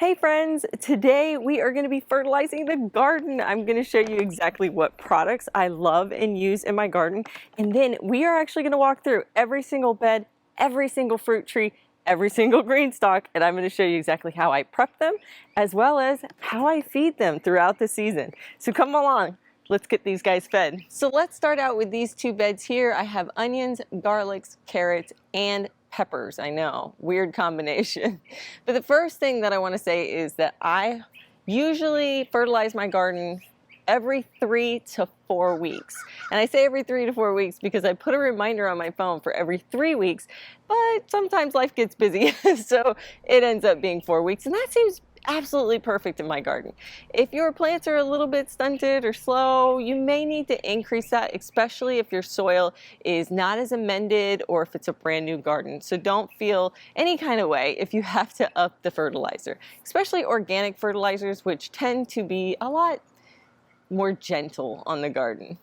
Hey friends, today we are going to be fertilizing the garden. I'm going to show you exactly what products I love and use in my garden. And then we are actually going to walk through every single bed, every single fruit tree, every single green stalk, and I'm going to show you exactly how I prep them as well as how I feed them throughout the season. So come along. Let's get these guys fed. So let's start out with these two beds here. I have onions, garlics, carrots, and peppers. I know, weird combination. But the first thing that I want to say is that I usually fertilize my garden every 3 to 4 weeks. And I say every 3 to 4 weeks because I put a reminder on my phone for every 3 weeks, but sometimes life gets busy. So it ends up being 4 weeks, and that seems absolutely perfect in my garden. If your plants are a little bit stunted or slow, you may need to increase that, especially if your soil is not as amended or if it's a brand new garden. So don't feel any kind of way if you have to up the fertilizer, especially organic fertilizers, which tend to be a lot more gentle on the garden.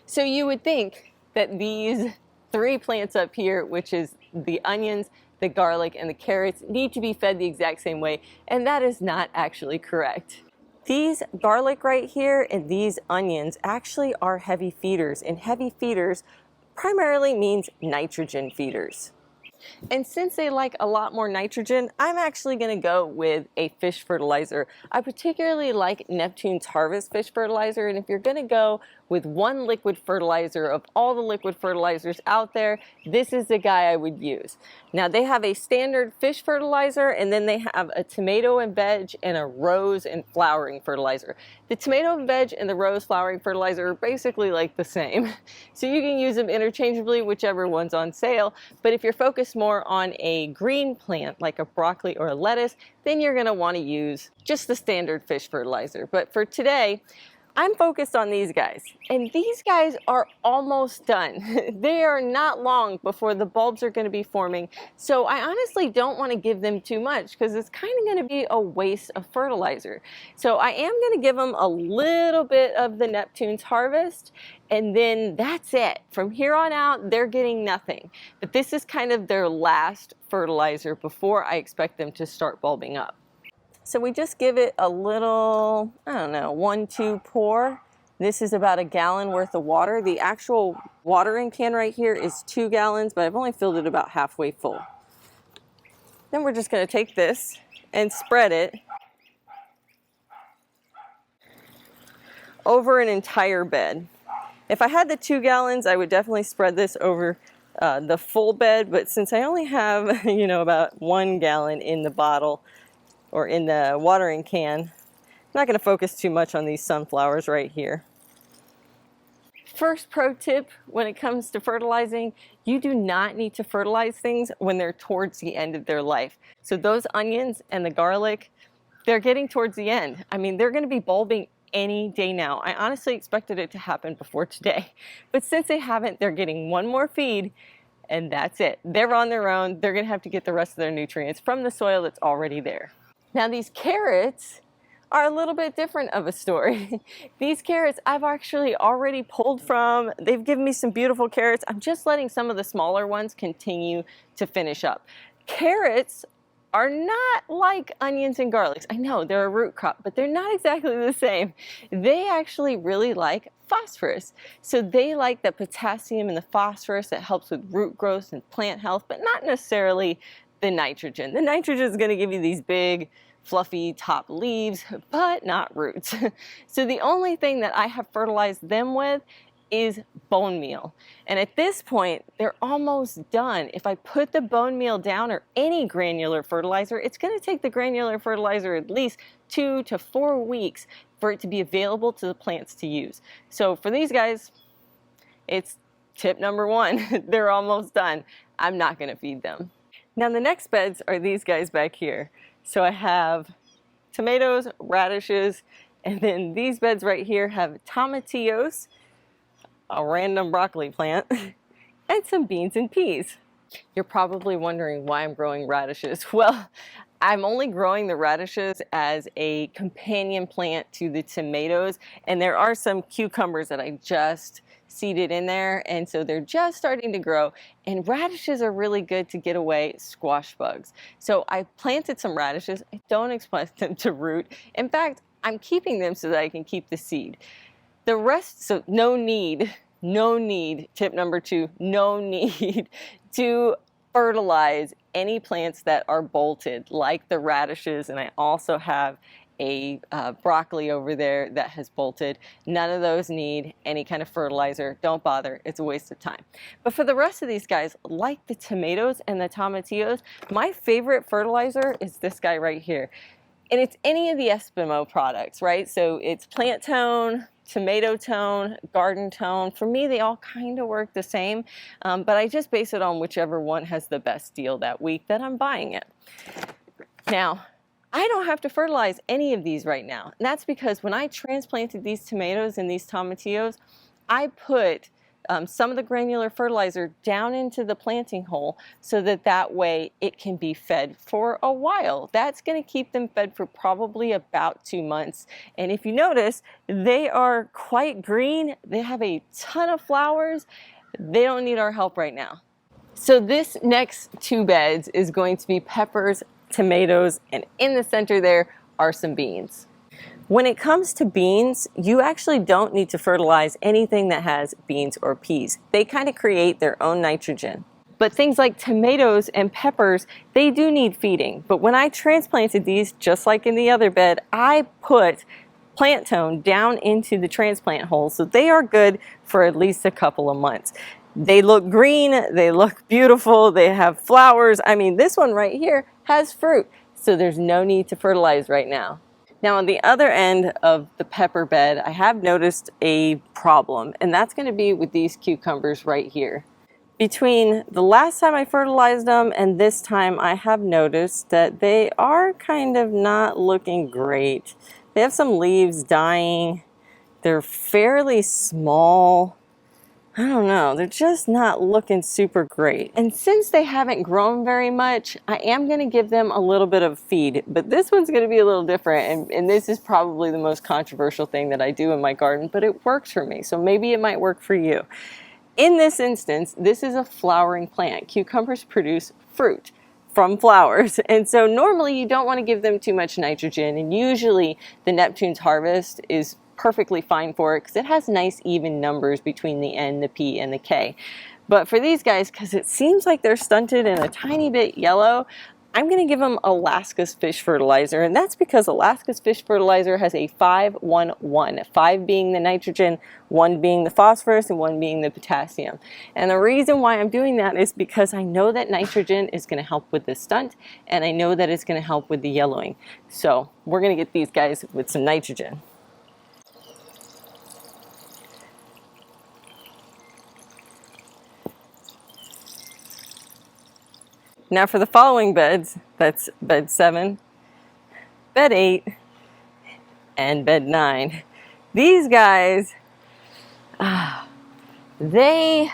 So you would think that these 3 plants up here, which is the onions, the garlic, and the carrots, need to be fed the exact same way, and that is not actually correct. These garlic right here and these onions actually are heavy feeders, and heavy feeders primarily means nitrogen feeders. And since they like a lot more nitrogen, I'm actually going to go with a fish fertilizer. I particularly like Neptune's Harvest fish fertilizer, and if you're going to go with one liquid fertilizer of all the liquid fertilizers out there, this is the guy I would use. Now they have a standard fish fertilizer, and then they have a tomato and veg and a rose and flowering fertilizer. The tomato and veg and the rose flowering fertilizer are basically like the same. So you can use them interchangeably, whichever one's on sale. But if you're focused more on a green plant like a broccoli or a lettuce, then you're going to want to use just the standard fish fertilizer. But for today, I'm focused on these guys, and these guys are almost done. They are not long before the bulbs are going to be forming, so I honestly don't want to give them too much because it's kind of going to be a waste of fertilizer. So I am going to give them a little bit of the Neptune's Harvest, and then that's it. From here on out, they're getting nothing. But this is kind of their last fertilizer before I expect them to start bulbing up. So we just give it a little, I don't know, 1-2 pour. This is about a gallon worth of water. The actual watering can right here is 2 gallons, but I've only filled it about halfway full. Then we're just going to take this and spread it over an entire bed. If I had the 2 gallons, I would definitely spread this over the full bed, but since I only have, about 1 gallon in the bottle, or in the watering can, I'm not going to focus too much on these sunflowers right here. First pro tip when it comes to fertilizing, you do not need to fertilize things when they're towards the end of their life. So those onions and the garlic, they're getting towards the end. I mean, they're going to be bulbing any day now. I honestly expected it to happen before today, but since they haven't, they're getting one more feed, and that's it. They're on their own. They're going to have to get the rest of their nutrients from the soil that's already there. Now these carrots are a little bit different of a story. These carrots I've actually already pulled from. They've given me some beautiful carrots. I'm just letting some of the smaller ones continue to finish up. Carrots are not like onions and garlics. I know they're a root crop, but they're not exactly the same. They actually really like phosphorus. So they like the potassium and the phosphorus that helps with root growth and plant health, but not necessarily the nitrogen. The nitrogen is going to give you these big, fluffy top leaves, but not roots. So the only thing that I have fertilized them with is bone meal. And at this point, they're almost done. If I put the bone meal down or any granular fertilizer, it's going to take the granular fertilizer at least 2 to 4 weeks for it to be available to the plants to use. So for these guys, it's tip number 1. They're almost done. I'm not going to feed them. Now the next beds are these guys back here. So I have tomatoes, radishes, and then these beds right here have tomatillos, a random broccoli plant, and some beans and peas. You're probably wondering why I'm growing radishes. Well, I'm only growing the radishes as a companion plant to the tomatoes, and there are some cucumbers that I just seeded in there, and so they're just starting to grow. And radishes are really good to get away squash bugs. So I planted some radishes. I don't expect them to root. In fact, I'm keeping them so that I can keep the seed. The rest, so no need, tip number 2, no need to fertilize any plants that are bolted, like the radishes, and I also have a broccoli over there that has bolted. None of those need any kind of fertilizer. Don't bother, it's a waste of time. But for the rest of these guys, like the tomatoes and the tomatillos, my favorite fertilizer is this guy right here. And it's any of the Eskimo products, right? So it's plant tone, tomato tone, garden tone. For me, they all kind of work the same, but I just base it on whichever one has the best deal that week that I'm buying it. Now, I don't have to fertilize any of these right now. And that's because when I transplanted these tomatoes and these tomatillos, I put some of the granular fertilizer down into the planting hole so that way it can be fed for a while. That's going to keep them fed for probably about 2 months. And if you notice, they are quite green. They have a ton of flowers. They don't need our help right now. So this next 2 beds is going to be peppers, tomatoes, and in the center there are some beans. When it comes to beans, you actually don't need to fertilize anything that has beans or peas. They kind of create their own nitrogen. But things like tomatoes and peppers, they do need feeding. But when I transplanted these, just like in the other bed, I put plant tone down into the transplant hole, so they are good for at least a couple of months. They look green, they look beautiful, they have flowers. I mean, this one right here has fruit, so there's no need to fertilize right now. Now on the other end of the pepper bed, I have noticed a problem, and that's going to be with these cucumbers right here. Between the last time I fertilized them and this time, I have noticed that they are kind of not looking great. They have some leaves dying. They're fairly small. I don't know, they're just not looking super great. And since they haven't grown very much, I am going to give them a little bit of feed, but this one's going to be a little different, and this is probably the most controversial thing that I do in my garden, but it works for me, so maybe it might work for you. In this instance, this is a flowering plant. Cucumbers produce fruit from flowers, and so normally you don't want to give them too much nitrogen, and usually the Neptune's Harvest is perfectly fine for it because it has nice even numbers between the N, the P, and the K. But for these guys, because it seems like they're stunted and a tiny bit yellow, I'm going to give them Alaska's fish fertilizer, and that's because Alaska's fish fertilizer has a 5-1-1, 5 being the nitrogen, 1 being the phosphorus, and 1 being the potassium. And the reason why I'm doing that is because I know that nitrogen is going to help with the stunt, and I know that it's going to help with the yellowing. So we're going to get these guys with some nitrogen. Now for the following beds, that's bed 7, bed 8, and bed 9. These guys, they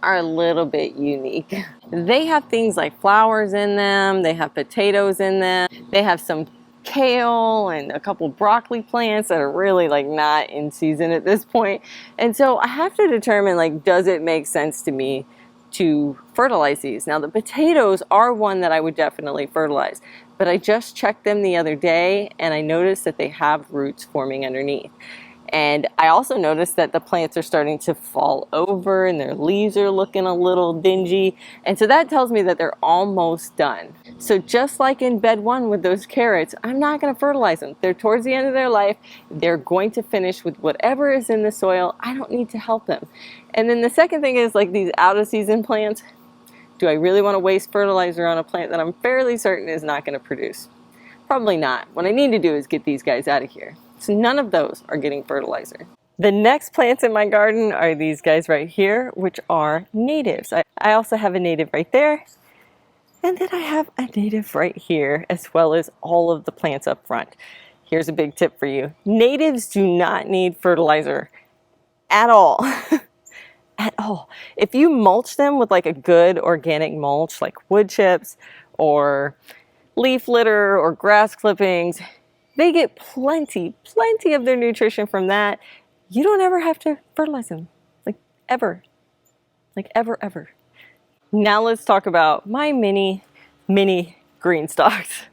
are a little bit unique. They have things like flowers in them, they have potatoes in them, they have some kale and a couple broccoli plants that are really like not in season at this point. And so I have to determine, like, does it make sense to me to fertilize these? Now the potatoes are one that I would definitely fertilize, but I just checked them the other day and I noticed that they have roots forming underneath. And I also noticed that the plants are starting to fall over and their leaves are looking a little dingy. And so that tells me that they're almost done. So just like in bed 1 with those carrots, I'm not going to fertilize them. They're towards the end of their life. They're going to finish with whatever is in the soil. I don't need to help them. And then the second thing is, like, these out of season plants. Do I really want to waste fertilizer on a plant that I'm fairly certain is not going to produce? Probably not. What I need to do is get these guys out of here. So none of those are getting fertilizer. The next plants in my garden are these guys right here, which are natives. I also have a native right there. And then I have a native right here, as well as all of the plants up front. Here's a big tip for you. Natives do not need fertilizer at all. At all. If you mulch them with like a good organic mulch, like wood chips or leaf litter or grass clippings, they get plenty of their nutrition from that. You don't ever have to fertilize them, like ever, ever. Now let's talk about my mini green stalks.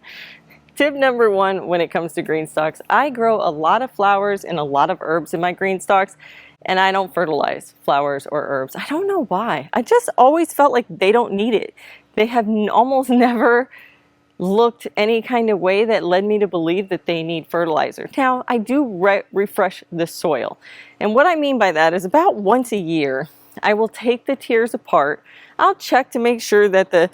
Tip number one when it comes to green stalks, I grow a lot of flowers and a lot of herbs in my green stalks, and I don't fertilize flowers or herbs. I don't know why. I just always felt like they don't need it. They have almost never looked any kind of way that led me to believe that they need fertilizer. Now, I do refresh the soil. And what I mean by that is about once a year, I will take the tiers apart. I'll check to make sure that the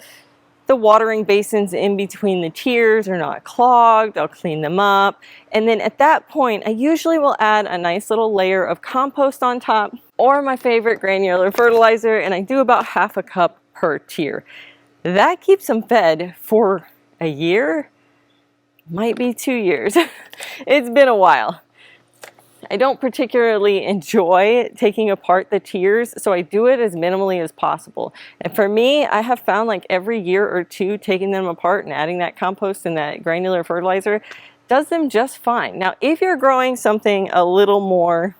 watering basins in between the tiers are not clogged. I'll clean them up. And then at that point, I usually will add a nice little layer of compost on top or my favorite granular fertilizer, and I do about half a cup per tier. That keeps them fed for a year, might be 2 years. It's been a while. I don't particularly enjoy taking apart the tiers, so I do it as minimally as possible. And for me, I have found like every year or two, taking them apart and adding that compost and that granular fertilizer does them just fine. Now, if you're growing something a little more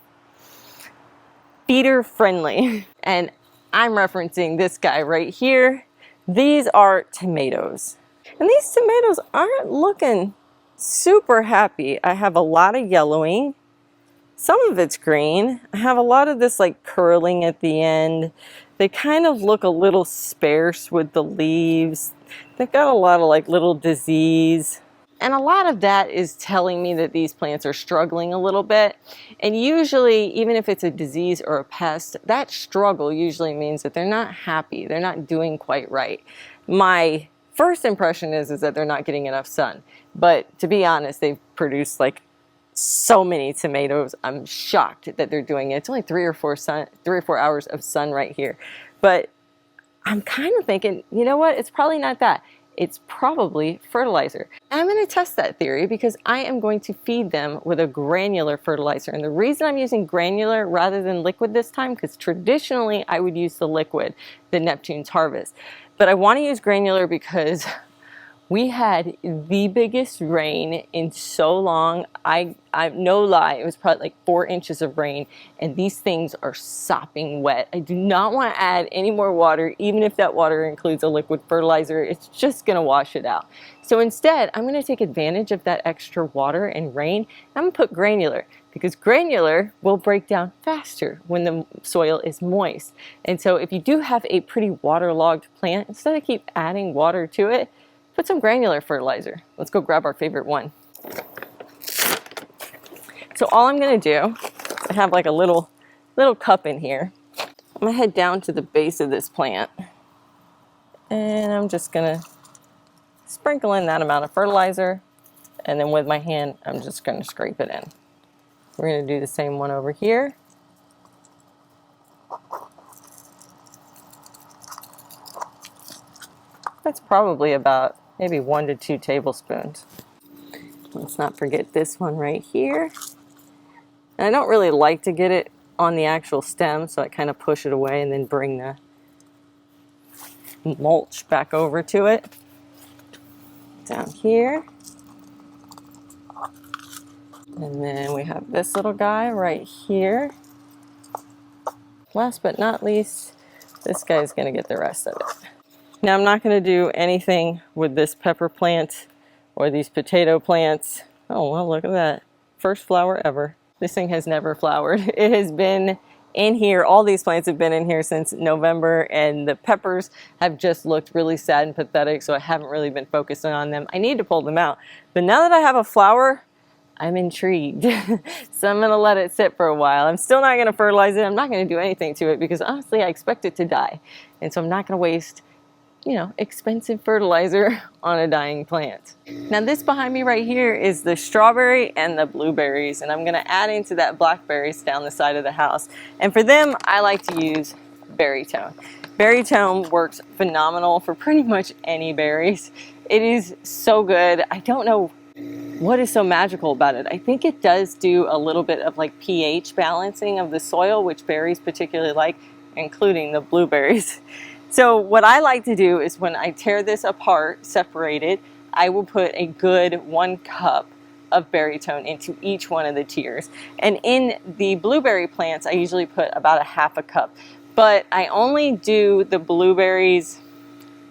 feeder friendly, and I'm referencing this guy right here, these are tomatoes. And these tomatoes aren't looking super happy. I have a lot of yellowing. Some of it's green. I have a lot of this like curling at the end. They kind of look a little sparse with the leaves. They've got a lot of like little disease. And a lot of that is telling me that these plants are struggling a little bit. And usually, even if it's a disease or a pest, that struggle usually means that they're not happy. They're not doing quite right. My first impression is that they're not getting enough sun. But to be honest, they've produced like so many tomatoes. I'm shocked that they're doing it. It's only 3 or 4 hours of sun right here. But I'm kind of thinking, you know what? It's probably not that. It's probably fertilizer. And I'm going to test that theory because I am going to feed them with a granular fertilizer. And the reason I'm using granular rather than liquid this time, because traditionally I would use the liquid, the Neptune's Harvest. But I want to use granular because we had the biggest rain in so long. I no lie, it was probably like 4 inches of rain, and these things are sopping wet. I do not want to add any more water, even if that water includes a liquid fertilizer. It's just going to wash it out. So instead, I'm going to take advantage of that extra water and rain. I'm going to put granular, because granular will break down faster when the soil is moist. And so if you do have a pretty waterlogged plant, instead of keep adding water to it, put some granular fertilizer. Let's go grab our favorite one. So all I'm gonna do, I have like a little cup in here. I'm gonna head down to the base of this plant, and I'm just gonna sprinkle in that amount of fertilizer, and then with my hand, I'm just gonna scrape it in. We're gonna do the same one over here. That's probably about maybe 1 to 2 tablespoons. Let's not forget this one right here. And I don't really like to get it on the actual stem, so I kind of push it away and then bring the mulch back over to it. Down here. And then we have this little guy right here. Last but not least, this guy's going to get the rest of it. Now, I'm not going to do anything with this pepper plant or these potato plants. Oh, well, look at that. First flower ever. This thing has never flowered. It has been in here. All these plants have been in here since November, and the peppers have just looked really sad and pathetic, so I haven't really been focusing on them. I need to pull them out. But now that I have a flower, I'm intrigued. So I'm going to let it sit for a while. I'm still not going to fertilize it. I'm not going to do anything to it because honestly, I expect it to die. And so I'm not going to waste, you know, expensive fertilizer on a dying plant. Now this behind me right here is the strawberry and the blueberries, and I'm gonna add into that blackberries down the side of the house. And for them, I like to use berry tone. Berry tone works phenomenal for pretty much any berries. It is so good. I don't know what is so magical about it. I think it does do a little bit of like pH balancing of the soil, which berries particularly like, including the blueberries. So what I like to do is when I tear this apart, separate it, I will put a good 1 cup of barytone into each one of the tiers. And in the blueberry plants, I usually put about a 1/2 cup. But I only do the blueberries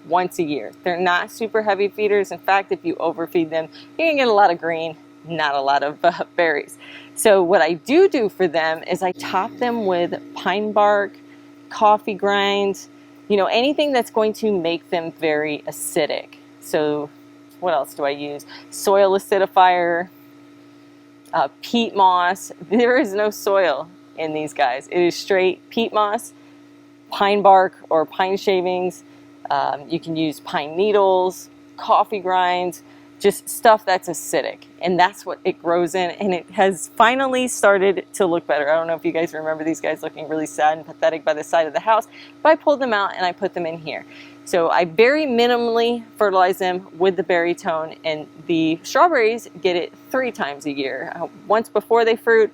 once a year. They're not super heavy feeders. In fact, if you overfeed them, you can get a lot of green, not a lot of berries. So what I do for them is I top them with pine bark, coffee grinds, you know, anything that's going to make them very acidic. So what else do I use? Soil acidifier, peat moss. There is no soil in these guys. It is straight peat moss, pine bark or pine shavings. You can use pine needles, coffee grinds, just stuff that's acidic. And that's what it grows in. And it has finally started to look better. I don't know if you guys remember these guys looking really sad and pathetic by the side of the house, but I pulled them out and I put them in here. So I very minimally fertilize them with the barytone, and the strawberries get it 3 times a year. Once before they fruit,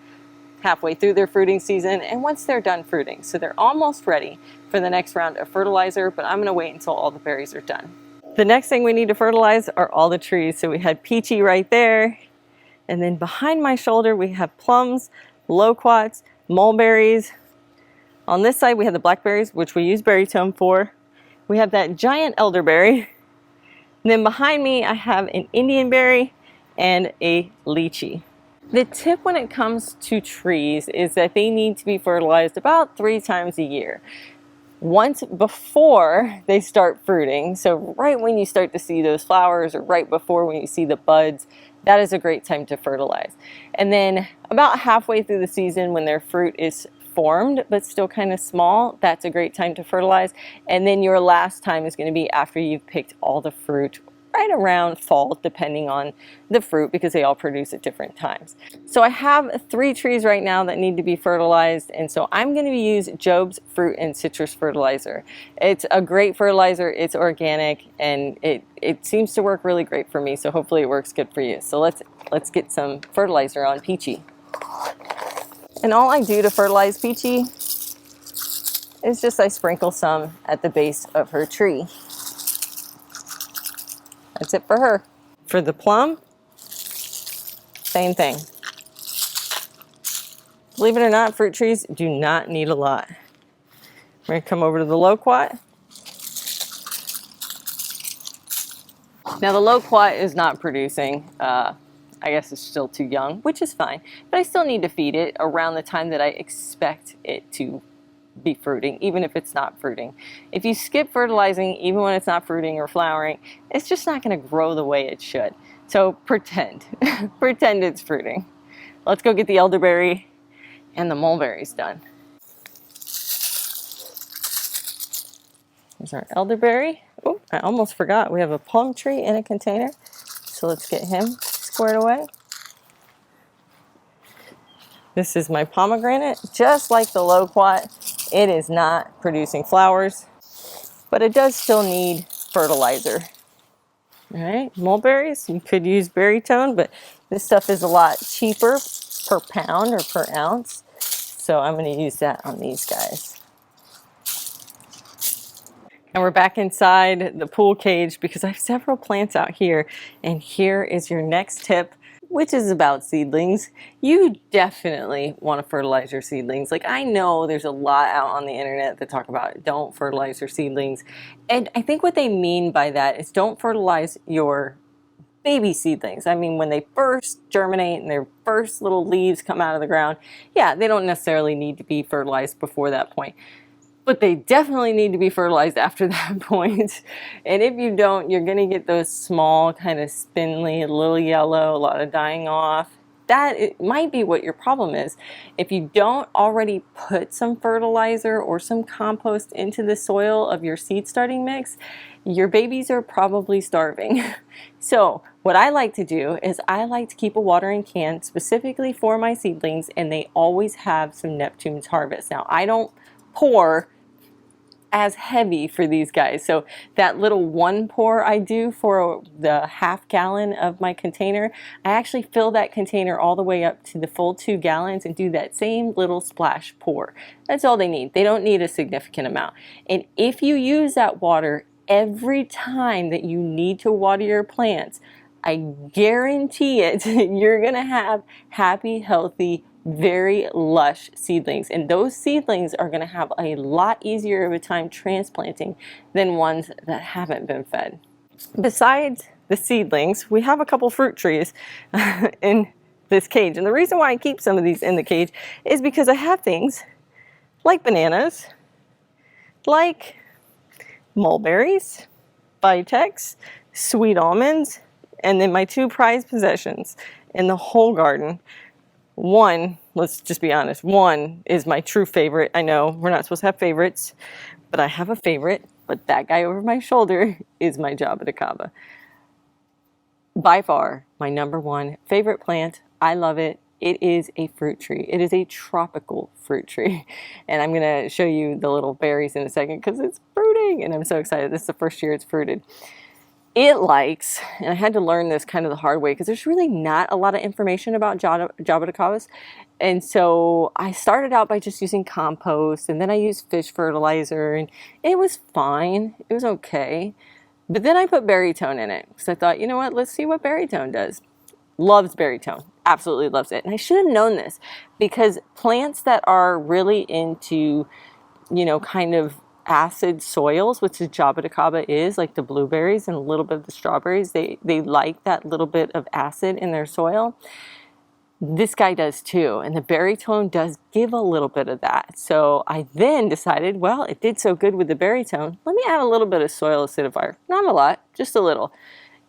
halfway through their fruiting season, and once they're done fruiting. So they're almost ready for the next round of fertilizer, but I'm gonna wait until all the berries are done. The next thing we need to fertilize are all the trees. So we had peachy right there, and then behind my shoulder we have plums, loquats, mulberries. On this side we have the blackberries, which we use barytone for. We have that giant elderberry. And then behind me I have an Indianberry and a lychee. The tip when it comes to trees is that they need to be fertilized about 3 times a year. Once before they start fruiting, so right when you start to see those flowers, or right before when you see the buds, that is a great time to fertilize. And then about halfway through the season when their fruit is formed but still kind of small, that's a great time to fertilize. And then your last time is going to be after you've picked all the fruit, right around fall, depending on the fruit, because they all produce at different times. So I have 3 trees right now that need to be fertilized, and so I'm going to use Job's Fruit and Citrus Fertilizer. It's a great fertilizer, it's organic, and it seems to work really great for me, so hopefully it works good for you. So let's get some fertilizer on Peachy. And all I do to fertilize Peachy is just I sprinkle some at the base of her tree. That's it for her. For the plum, same thing. Believe it or not, fruit trees do not need a lot. We're going to come over to the loquat. Now the loquat is not producing. I guess it's still too young, which is fine. But I still need to feed it around the time that I expect it to be fruiting, even if it's not fruiting. If you skip fertilizing, even when it's not fruiting or flowering, it's just not going to grow the way it should. So pretend, pretend it's fruiting. Let's go get the elderberry and the mulberries done. Here's our elderberry. Oh, I almost forgot. We have a plum tree in a container. So let's get him squared away. This is my pomegranate. Just like the loquat, it is not producing flowers, but it does still need fertilizer. All right, mulberries, you could use barytone, but this stuff is a lot cheaper per pound or per ounce. So I'm going to use that on these guys. And we're back inside the pool cage because I have several plants out here. And here is your next tip, which is about seedlings. You definitely want to fertilize your seedlings. Like, I know there's a lot out on the internet that talk about don't fertilize your seedlings. And I think what they mean by that is don't fertilize your baby seedlings. I mean, when they first germinate and their first little leaves come out of the ground, yeah, they don't necessarily need to be fertilized before that point. But they definitely need to be fertilized after that point. And if you don't, you're going to get those small, kind of spindly, a little yellow, a lot of dying off. That it might be what your problem is. If you don't already put some fertilizer or some compost into the soil of your seed starting mix, your babies are probably starving. So what I like to do is I like to keep a watering can specifically for my seedlings, and they always have some Neptune's Harvest. Now, I don't pour as heavy for these guys. So that little 1 pour I do for the ½ gallon of my container, I actually fill that container all the way up to the full 2 gallons and do that same little splash pour. That's all they need. They don't need a significant amount. And if you use that water every time that you need to water your plants, I guarantee it, you're gonna have happy, healthy, very lush seedlings. And those seedlings are gonna have a lot easier of a time transplanting than ones that haven't been fed. Besides the seedlings, we have a couple fruit trees in this cage. And the reason why I keep some of these in the cage is because I have things like bananas, like mulberries, vitex, sweet almonds, and then my two prized possessions in the whole garden. One, let's just be honest, one is my true favorite. I know we're not supposed to have favorites, but I have a favorite, but that guy over my shoulder is my Jabba. By far, my #1 favorite plant. I love it. It is a fruit tree. It is a tropical fruit tree. And I'm going to show you the little berries in a second because it's fruiting. And I'm so excited. This is the first year it's fruited. It likes, and I had to learn this kind of the hard way because there's really not a lot of information about Jabba. And so I started out by just using compost, and then I used fish fertilizer, and it was fine. It was okay. But then I put berrytone in it because I thought, you know what, let's see what berrytone does. Loves berrytone, absolutely loves it. And I should have known this because plants that are really into, you know, kind of acid soils, which the Jabba is, like the blueberries and a little bit of the strawberries, they like that little bit of acid in their soil. This guy does too, and the berrytone does give a little bit of that. So I then decided, well, it did so good with the berrytone, let me add a little bit of soil acidifier. Not a lot, just a little.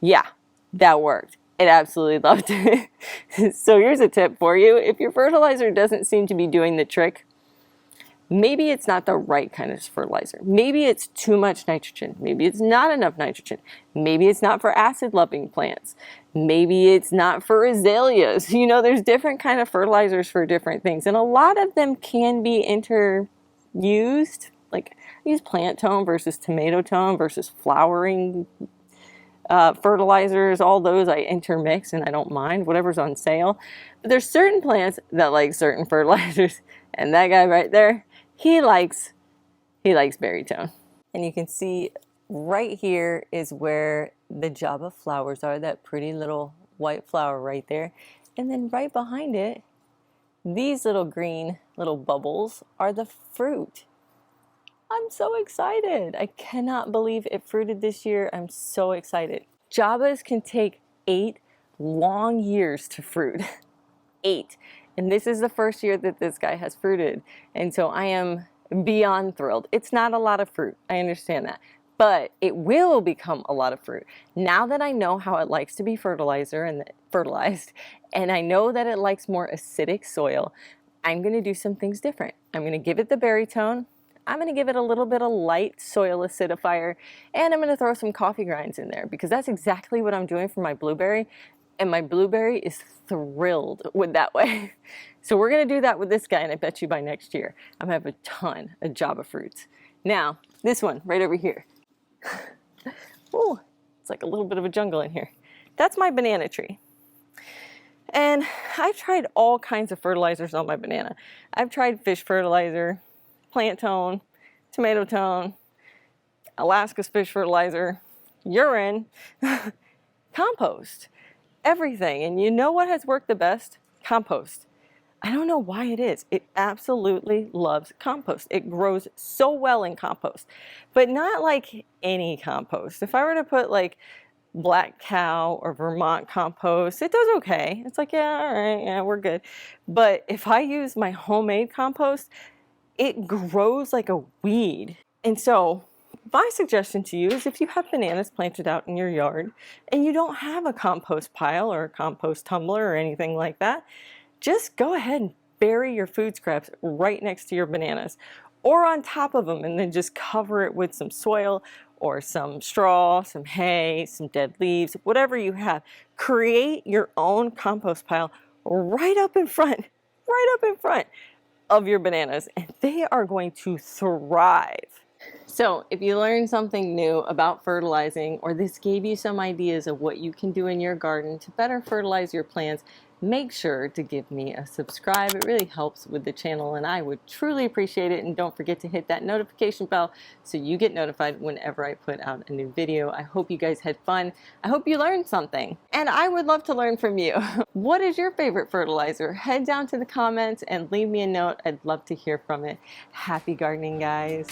Yeah, that worked. It absolutely loved it. So here's a tip for you. If your fertilizer doesn't seem to be doing the trick, maybe it's not the right kind of fertilizer. Maybe it's too much nitrogen. Maybe it's not enough nitrogen. Maybe it's not for acid-loving plants. Maybe it's not for azaleas. You know, there's different kind of fertilizers for different things. And a lot of them can be interused. Like I use plant tone versus tomato tone versus flowering fertilizers. All those I intermix and I don't mind, whatever's on sale. But there's certain plants that like certain fertilizers. And that guy right there, he likes berrytone. And you can see right here is where the Jabba flowers are, that pretty little white flower right there. And then right behind it, these little green little bubbles are the fruit. I'm so excited. I cannot believe it fruited this year. I'm so excited. Jabbas can take 8 long years to fruit. 8. And this is the first year that this guy has fruited. And so I am beyond thrilled. It's not a lot of fruit. I understand that. But it will become a lot of fruit. Now that I know how it likes to be fertilized, and I know that it likes more acidic soil, I'm going to do some things different. I'm going to give it the berrytone. I'm going to give it a little bit of light soil acidifier, and I'm going to throw some coffee grinds in there because that's exactly what I'm doing for my blueberry, and my blueberry is thrilled with that way. So we're going to do that with this guy, and I bet you by next year I'm going to have a ton of Jabba fruits. Now, this one right over here. Oh, it's like a little bit of a jungle in here. That's my banana tree. And I've tried all kinds of fertilizers on my banana. I've tried fish fertilizer, plant tone, tomato tone, Alaska's fish fertilizer, urine, compost, everything. And you know what has worked the best? Compost. I don't know why it is. It absolutely loves compost. It grows so well in compost, but not like any compost. If I were to put like Black Cow or Vermont compost, it does okay. It's like, yeah, all right, yeah, we're good. But if I use my homemade compost, it grows like a weed. And so my suggestion to you is if you have bananas planted out in your yard and you don't have a compost pile or a compost tumbler or anything like that, just go ahead and bury your food scraps right next to your bananas or on top of them, and then just cover it with some soil or some straw, some hay, some dead leaves, whatever you have. Create your own compost pile right up in front of your bananas, and they are going to thrive. So if you learned something new about fertilizing, or this gave you some ideas of what you can do in your garden to better fertilize your plants, make sure to give me a subscribe. It really helps with the channel and I would truly appreciate it. And don't forget to hit that notification bell so you get notified whenever I put out a new video. I hope you guys had fun. I hope you learned something. And I would love to learn from you. What is your favorite fertilizer? Head down to the comments and leave me a note. I'd love to hear from it. Happy gardening, guys.